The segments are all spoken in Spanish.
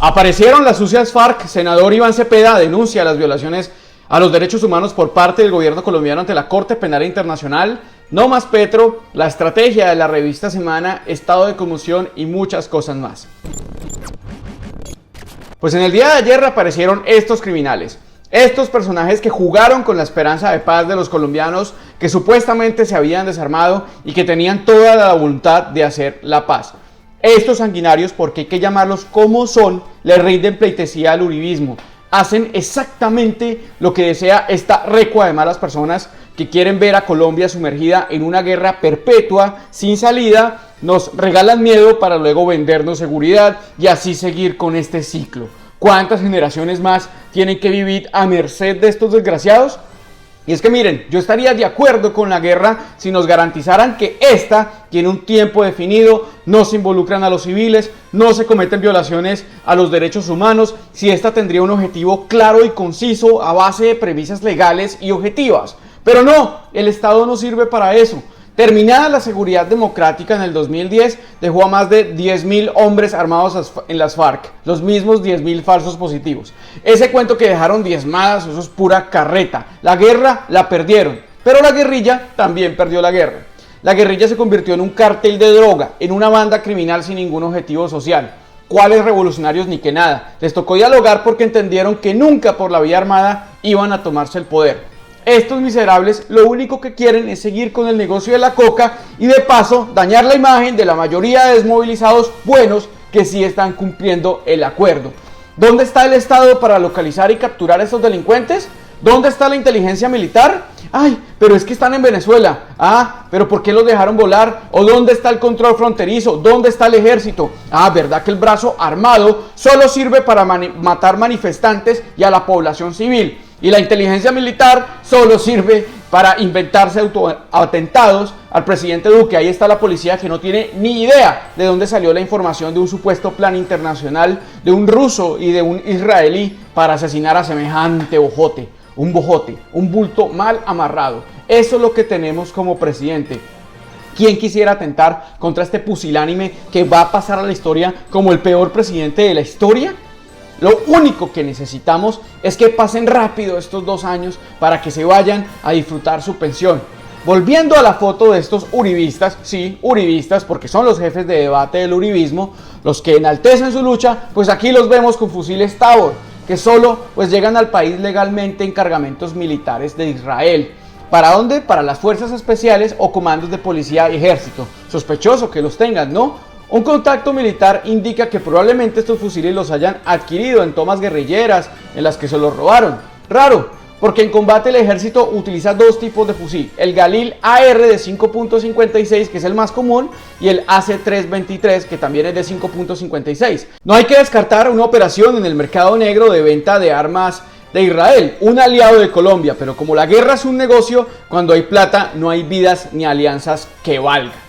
Aparecieron las sucias FARC. Senador Iván Cepeda denuncia las violaciones a los derechos humanos por parte del gobierno colombiano ante la Corte Penal Internacional. No más Petro, la estrategia de la revista Semana, estado de conmoción y muchas cosas más. Pues en el día de ayer reaparecieron estos criminales. Estos personajes que jugaron con la esperanza de paz de los colombianos, que supuestamente se habían desarmado y que tenían toda la voluntad de hacer la paz. Estos sanguinarios, porque hay que llamarlos como son, le rinden pleitesía al uribismo. Hacen exactamente lo que desea esta recua de malas personas que quieren ver a Colombia sumergida en una guerra perpetua, sin salida. Nos regalan miedo para luego vendernos seguridad y así seguir con este ciclo. ¿Cuántas generaciones más tienen que vivir a merced de estos desgraciados? Y es que miren, yo estaría de acuerdo con la guerra si nos garantizaran que esta tiene un tiempo definido, no se involucran a los civiles, no se cometen violaciones a los derechos humanos, si esta tendría un objetivo claro y conciso a base de premisas legales y objetivas. Pero no, el Estado no sirve para eso. Terminada la seguridad democrática en el 2010, dejó a más de 10.000 hombres armados en las FARC, los mismos 10.000 falsos positivos. Ese cuento que dejaron diezmadas, eso es pura carreta. La guerra la perdieron, pero la guerrilla también perdió la guerra. La guerrilla se convirtió en un cártel de droga, en una banda criminal sin ningún objetivo social. ¿Cuáles revolucionarios ni que nada? Les tocó dialogar porque entendieron que nunca por la vía armada iban a tomarse el poder. Estos miserables lo único que quieren es seguir con el negocio de la coca y de paso dañar la imagen de la mayoría de desmovilizados buenos que sí están cumpliendo el acuerdo. ¿Dónde está el Estado para localizar y capturar a estos delincuentes? ¿Dónde está la inteligencia militar? Ay, pero es que están en Venezuela. Ah, pero ¿por qué los dejaron volar? ¿O dónde está el control fronterizo? ¿Dónde está el ejército? Ah, ¿verdad que el brazo armado solo sirve para matar manifestantes y a la población civil? Y la inteligencia militar solo sirve para inventarse atentados al presidente Duque. Ahí está la policía que no tiene ni idea de dónde salió la información de un supuesto plan internacional de un ruso y de un israelí para asesinar a semejante bojote. Un bojote, un bulto mal amarrado. Eso es lo que tenemos como presidente. ¿Quién quisiera atentar contra este pusilánime que va a pasar a la historia como el peor presidente de la historia? Lo único que necesitamos es que pasen rápido estos 2 años para que se vayan a disfrutar su pensión. Volviendo a la foto de estos uribistas, sí, uribistas, porque son los jefes de debate del uribismo, los que enaltecen su lucha, pues aquí los vemos con fusiles Tabor, que solo pues llegan al país legalmente en cargamentos militares de Israel. ¿Para dónde? Para las fuerzas especiales o comandos de policía y ejército. Sospechoso que los tengan, ¿no? Un contacto militar indica que probablemente estos fusiles los hayan adquirido en tomas guerrilleras en las que se los robaron. Raro, porque en combate el ejército utiliza 2 tipos de fusil. El Galil AR de 5.56, que es el más común, y el AC-323, que también es de 5.56. No hay que descartar una operación en el mercado negro de venta de armas de Israel, un aliado de Colombia, pero como la guerra es un negocio, cuando hay plata no hay vidas ni alianzas que valgan.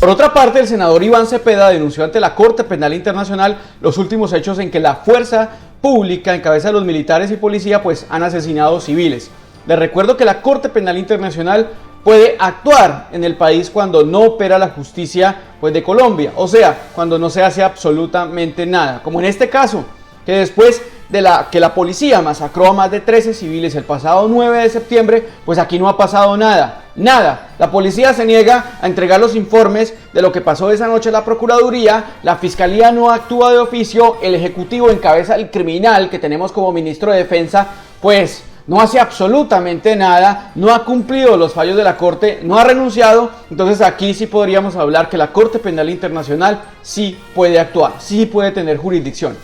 Por otra parte, el senador Iván Cepeda denunció ante la Corte Penal Internacional los últimos hechos en que la fuerza pública en cabeza de los militares y policía pues han asesinado civiles. Les recuerdo que la Corte Penal Internacional puede actuar en el país cuando no opera la justicia pues de Colombia, o sea, cuando no se hace absolutamente nada, como en este caso, que después de que la policía masacró a más de 13 civiles el pasado 9 de septiembre, pues aquí no ha pasado nada, nada. La policía se niega a entregar los informes de lo que pasó esa noche a la Procuraduría, la Fiscalía no actúa de oficio, el Ejecutivo en cabeza del criminal que tenemos como ministro de Defensa, pues no hace absolutamente nada, no ha cumplido los fallos de la Corte, no ha renunciado. Entonces aquí sí podríamos hablar que la Corte Penal Internacional sí puede actuar, sí puede tener jurisdicción.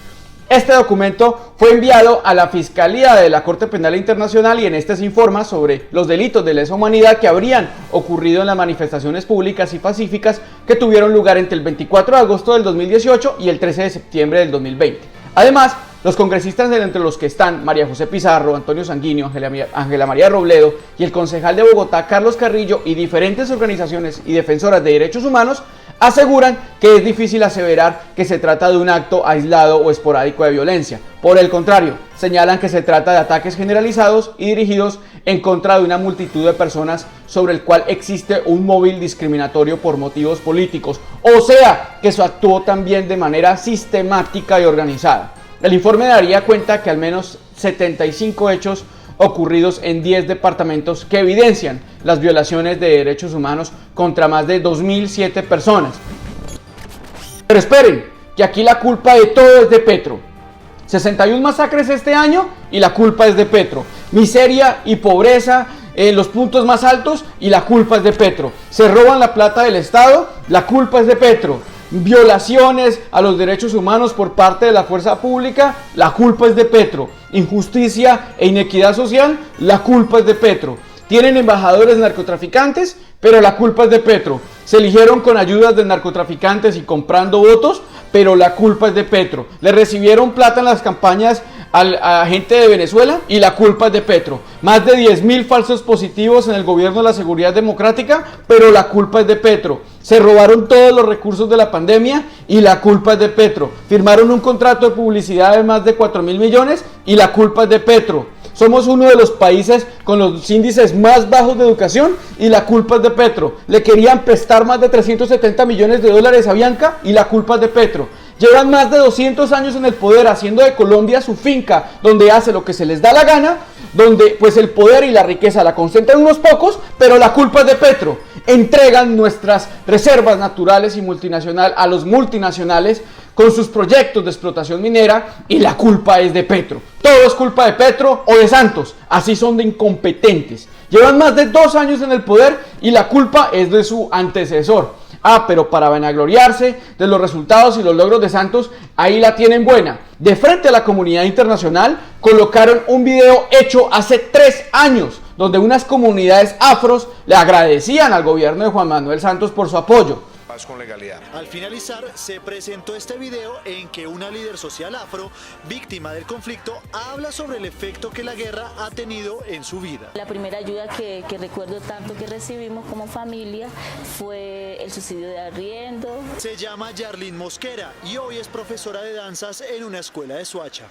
Este documento fue enviado a la Fiscalía de la Corte Penal Internacional y en este se informa sobre los delitos de lesa humanidad que habrían ocurrido en las manifestaciones públicas y pacíficas que tuvieron lugar entre el 24 de agosto del 2018 y el 13 de septiembre del 2020. Además, los congresistas entre los que están María José Pizarro, Antonio Sanguino, Ángela María Robledo y el concejal de Bogotá, Carlos Carrillo, y diferentes organizaciones y defensoras de derechos humanos aseguran que es difícil aseverar que se trata de un acto aislado o esporádico de violencia. Por el contrario, señalan que se trata de ataques generalizados y dirigidos en contra de una multitud de personas sobre el cual existe un móvil discriminatorio por motivos políticos. O sea, que se actuó también de manera sistemática y organizada. El informe daría cuenta que al menos 75 hechos ocurridos en 10 departamentos que evidencian las violaciones de derechos humanos contra más de 2007 personas. Pero esperen, que aquí la culpa de todo es de Petro. 61 masacres este año y la culpa es de Petro. Miseria y pobreza en los puntos más altos y la culpa es de Petro. Se roban la plata del Estado, la culpa es de Petro. Violaciones a los derechos humanos por parte de la fuerza pública, la culpa es de Petro. Injusticia e inequidad social, la culpa es de Petro. Tienen embajadores narcotraficantes, pero la culpa es de Petro. Se eligieron con ayudas de narcotraficantes y comprando votos, pero la culpa es de Petro. Le recibieron plata en las campañas a gente de Venezuela y la culpa es de Petro. Más de 10.000 falsos positivos en el gobierno de la Seguridad Democrática, pero la culpa es de Petro. Se robaron todos los recursos de la pandemia y la culpa es de Petro. Firmaron un contrato de publicidad de más de 4.000 millones y la culpa es de Petro. Somos uno de los países con los índices más bajos de educación y la culpa es de Petro. Le querían prestar más de 370 millones de dólares a Bianca y la culpa es de Petro. Llevan más de 200 años en el poder haciendo de Colombia su finca donde hace lo que se les da la gana, donde pues el poder y la riqueza la concentran unos pocos, pero la culpa es de Petro. Entregan nuestras reservas naturales y multinacional a los multinacionales con sus proyectos de explotación minera y la culpa es de Petro. Todo es culpa de Petro o de Santos, así son de incompetentes. Llevan más de 2 años en el poder y la culpa es de su antecesor. Pero para vanagloriarse de los resultados y los logros de Santos, ahí la tienen buena. De frente a la comunidad internacional, colocaron un video hecho hace 3 años, donde unas comunidades afros le agradecían al gobierno de Juan Manuel Santos por su apoyo. Con legalidad. Al finalizar, se presentó este video en que una líder social afro, víctima del conflicto, habla sobre el efecto que la guerra ha tenido en su vida. La primera ayuda que recuerdo tanto que recibimos como familia fue el subsidio de arriendo. Se llama Yarlín Mosquera y hoy es profesora de danzas en una escuela de Soacha.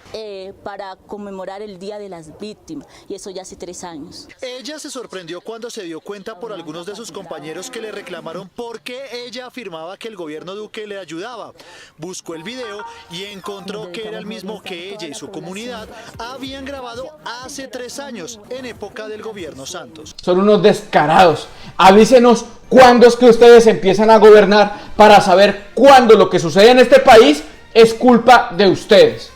Para conmemorar el Día de las Víctimas, y eso ya hace 3 años. Ella se sorprendió cuando se dio cuenta por algunos de sus compañeros que le reclamaron por qué ella afirmaba que el gobierno Duque le ayudaba. Buscó el video y encontró que era el mismo que ella y su comunidad habían grabado hace 3 años, en época del gobierno Santos. Son unos descarados. Avísenos cuándo es que ustedes empiezan a gobernar para saber cuándo lo que sucede en este país es culpa de ustedes.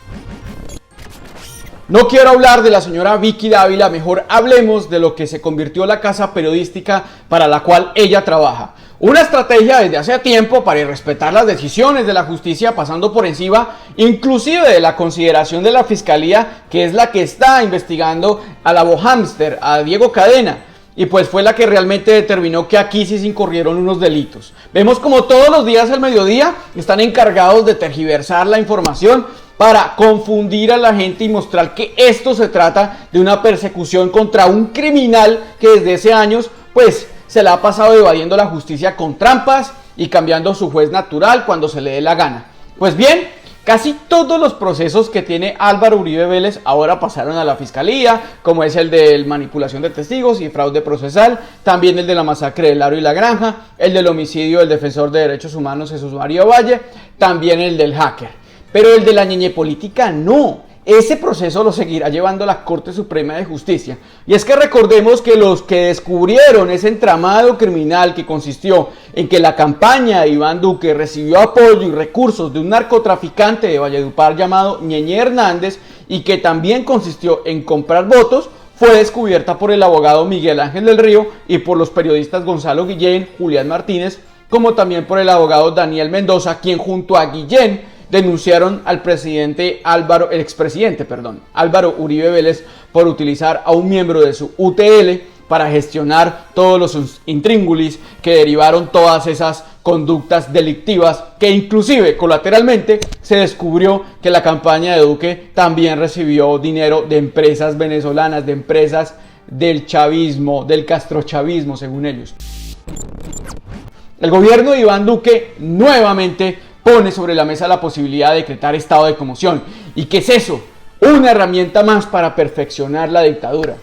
No quiero hablar de la señora Vicky Dávila, mejor hablemos de lo que se convirtió la casa periodística para la cual ella trabaja. Una estrategia desde hace tiempo para irrespetar las decisiones de la justicia, pasando por encima inclusive de la consideración de la fiscalía, que es la que está investigando a la Bohámster, a Diego Cadena. Y pues fue la que realmente determinó que aquí sí se incurrieron unos delitos. Vemos como todos los días al mediodía están encargados de tergiversar la información para confundir a la gente y mostrar que esto se trata de una persecución contra un criminal que desde hace años pues se la ha pasado evadiendo la justicia con trampas y cambiando su juez natural cuando se le dé la gana. Pues bien, casi todos los procesos que tiene Álvaro Uribe Vélez ahora pasaron a la fiscalía, como es el de manipulación de testigos y fraude procesal, también el de la masacre de Laro y la Granja, el del homicidio del defensor de derechos humanos Jesús María Valle, también el del hacker. Pero el de la ñeñe política no. Ese proceso lo seguirá llevando la Corte Suprema de Justicia. Y es que recordemos que los que descubrieron ese entramado criminal que consistió en que la campaña de Iván Duque recibió apoyo y recursos de un narcotraficante de Valledupar llamado Ñeñe Hernández y que también consistió en comprar votos, fue descubierta por el abogado Miguel Ángel del Río y por los periodistas Gonzalo Guillén, Julián Martínez, como también por el abogado Daniel Mendoza, quien junto a Guillén denunciaron al expresidente Álvaro Uribe Vélez por utilizar a un miembro de su UTL para gestionar todos los intríngulis que derivaron todas esas conductas delictivas, que inclusive colateralmente se descubrió que la campaña de Duque también recibió dinero de empresas venezolanas, de empresas del chavismo, del castrochavismo según ellos. El gobierno de Iván Duque nuevamente pone sobre la mesa la posibilidad de decretar estado de conmoción. ¿Y qué es eso? Una herramienta más para perfeccionar la dictadura.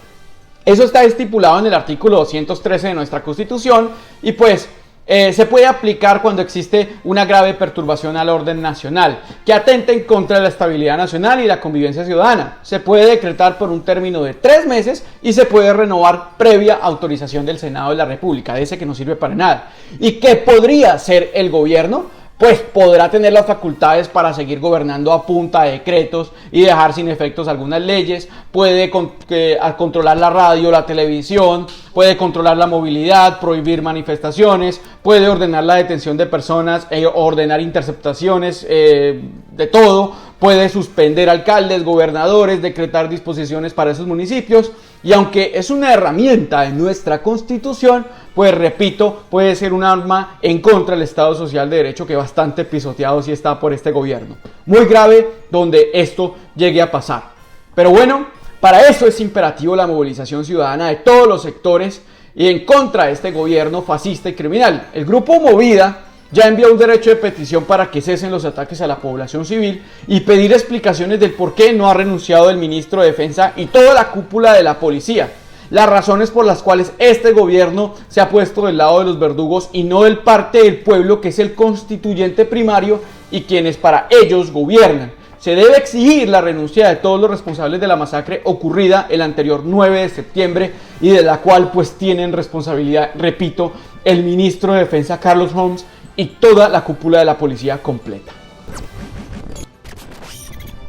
Eso está estipulado en el artículo 213 de nuestra Constitución y pues se puede aplicar cuando existe una grave perturbación al orden nacional que atente en contra de la estabilidad nacional y la convivencia ciudadana. Se puede decretar por un término de 3 meses y se puede renovar previa autorización del Senado de la República, de ese que no sirve para nada. ¿Y qué podría hacer el gobierno? Pues podrá tener las facultades para seguir gobernando a punta de decretos y dejar sin efectos algunas leyes, puede controlar la radio, la televisión, puede controlar la movilidad, prohibir manifestaciones, puede ordenar la detención de personas, ordenar interceptaciones, de todo, puede suspender alcaldes, gobernadores, decretar disposiciones para esos municipios. Y aunque es una herramienta de nuestra Constitución, pues repito, puede ser un arma en contra del Estado Social de Derecho que bastante pisoteado sí está por este gobierno. Muy grave donde esto llegue a pasar. Pero bueno, para eso es imperativo la movilización ciudadana de todos los sectores y en contra de este gobierno fascista y criminal. El grupo Movida ya envió un derecho de petición para que cesen los ataques a la población civil y pedir explicaciones del por qué no ha renunciado el ministro de Defensa y toda la cúpula de la policía. Las razones por las cuales este gobierno se ha puesto del lado de los verdugos y no del parte del pueblo, que es el constituyente primario y quienes para ellos gobiernan. Se debe exigir la renuncia de todos los responsables de la masacre ocurrida el anterior 9 de septiembre y de la cual pues tienen responsabilidad, repito, el ministro de Defensa Carlos Homs y toda la cúpula de la policía completa.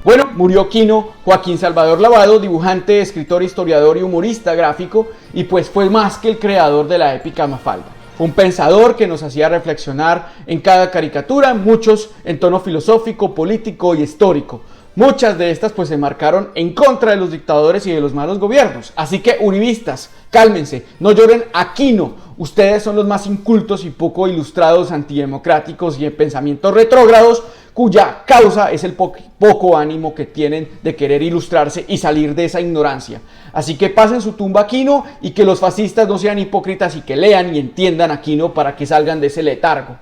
Bueno, murió Quino Joaquín Salvador Lavado, dibujante, escritor, historiador y humorista gráfico, y pues fue más que el creador de la épica Mafalda. Fue un pensador que nos hacía reflexionar en cada caricatura, muchos en tono filosófico, político y histórico. Muchas de estas pues se marcaron en contra de los dictadores y de los malos gobiernos. Así que uribistas, cálmense, no lloren a Quino. Ustedes son los más incultos y poco ilustrados, antidemocráticos y en pensamientos retrógrados, cuya causa es el poco ánimo que tienen de querer ilustrarse y salir de esa ignorancia. Así que pasen su tumba a Quino y que los fascistas no sean hipócritas y que lean y entiendan a Quino para que salgan de ese letargo.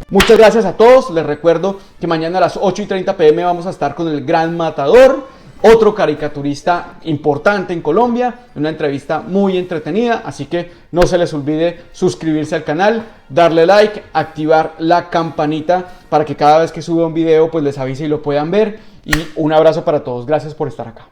Muchas gracias a todos. Les recuerdo que mañana a las 8:30 p.m. vamos a estar con el Gran Matador, otro caricaturista importante en Colombia, una entrevista muy entretenida, así que no se les olvide suscribirse al canal, darle like, activar la campanita para que cada vez que suba un video pues les avise y lo puedan ver. Y un abrazo para todos. Gracias por estar acá.